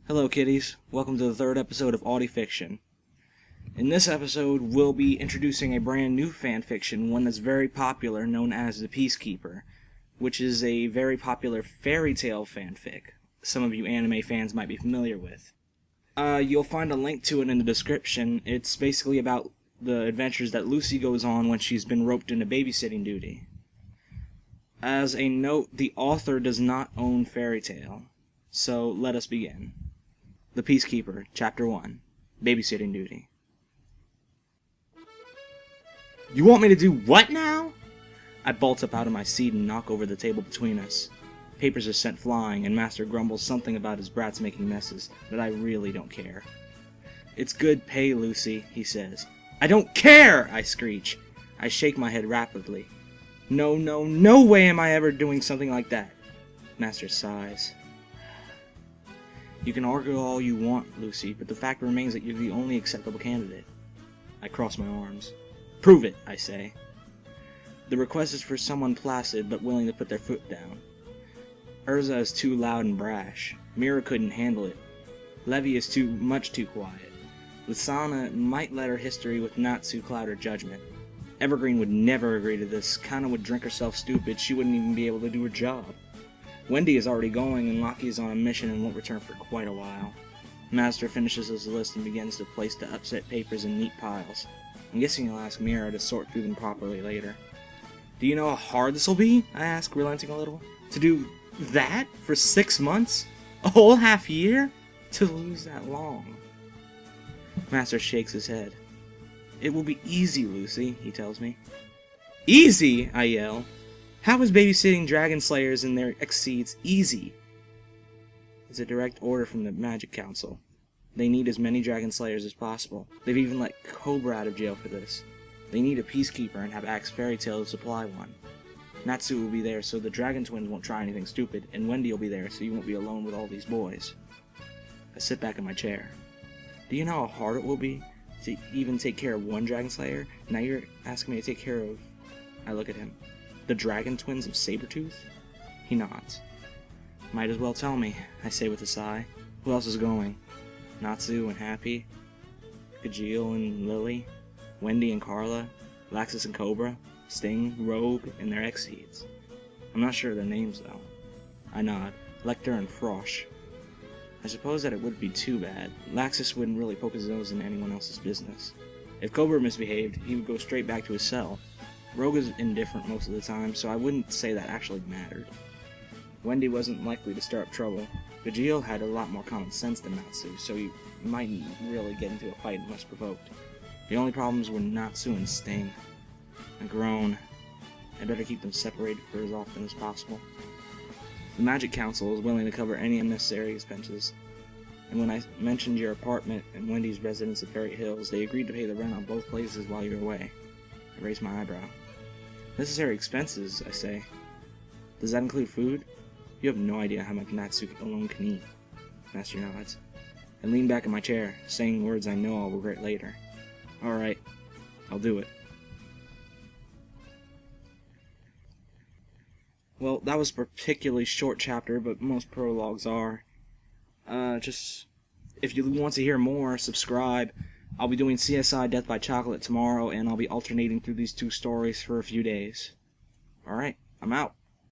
Hello kitties, welcome to the third episode of AudiFiction. In this episode, we'll be introducing a brand new fanfiction, one that's very popular, known as the Peacekeeper, which is a very popular fairy tale fanfic some of you anime fans might be familiar with. You'll find a link to it in the description. It's basically about the adventures that Lucy goes on when she's been roped into babysitting duty. As a note, the author does not own Fairy Tail, so let us begin. The Peacekeeper, Chapter 1, Babysitting Duty. You want me to do what now? I bolt up out of my seat and knock over the table between us. Papers are sent flying, and Master grumbles something about his brats making messes, but I really don't care. It's good pay, Lucy, he says. I don't care, I screech. I shake my head rapidly. No way am I ever doing something like that. Master sighs. You can argue all you want, Lucy, but the fact remains that you're the only acceptable candidate. I cross my arms. Prove it, I say. The request is for someone placid, but willing to put their foot down. Urza is too loud and brash. Mira couldn't handle it. Levi is too quiet. Lisana might let her history with Natsu cloud her judgment. Evergreen would never agree to this. Kana would drink herself stupid. She wouldn't even be able to do her job. Wendy is already going, and Lockie is on a mission and won't return for quite a while. Master finishes his list and begins to place the upset papers in neat piles. I'm guessing he'll ask Mira to sort through them properly later. Do you know how hard this will be? I ask, relenting a little. To do that for 6 months? A whole half year? To lose that long? Master shakes his head. It will be easy, Lucy, he tells me. Easy? I yell. How is babysitting dragon slayers and their exceeds easy? It's a direct order from the Magic Council. They need as many dragon slayers as possible. They've even let Cobra out of jail for this. They need a peacekeeper and have asked Fairy Tail to supply one. Natsu will be there so the dragon twins won't try anything stupid, and Wendy will be there so you won't be alone with all these boys. I sit back in my chair. Do you know how hard it will be to even take care of one dragon slayer? Now you're asking me to take care of... I look at him. The dragon twins of Sabretooth? He nods. Might as well tell me, I say with a sigh. Who else is going? Natsu and Happy? Gajeel and Lily? Wendy and Carla? Laxus and Cobra? Sting, Rogue, and their exceeds. I'm not sure of their names, though. I nod. Lecter and Frosh. I suppose that it wouldn't be too bad. Laxus wouldn't really poke his nose in anyone else's business. If Cobra misbehaved, he would go straight back to his cell. Rogue is indifferent most of the time, so I wouldn't say that actually mattered. Wendy wasn't likely to stir up trouble. Gajeel had a lot more common sense than Natsu, so he mightn't really get into a fight unless provoked. The only problems were Natsu and Sting. I groan. I better keep them separated for as often as possible. The Magic Council is willing to cover any unnecessary expenses, and when I mentioned your apartment and Wendy's residence at Ferret Hills, they agreed to pay the rent on both places while you're away. I raise my eyebrow. Necessary expenses, I say. Does that include food? You have no idea how much Natsu alone can eat. Master nods. I lean back in my chair, saying words I know I'll regret later. Alright, I'll do it. Well, that was a particularly short chapter, but most prologues are. If you want to hear more, subscribe. I'll be doing CSI Death by Chocolate tomorrow, and I'll be alternating through these two stories for a few days. Alright, I'm out.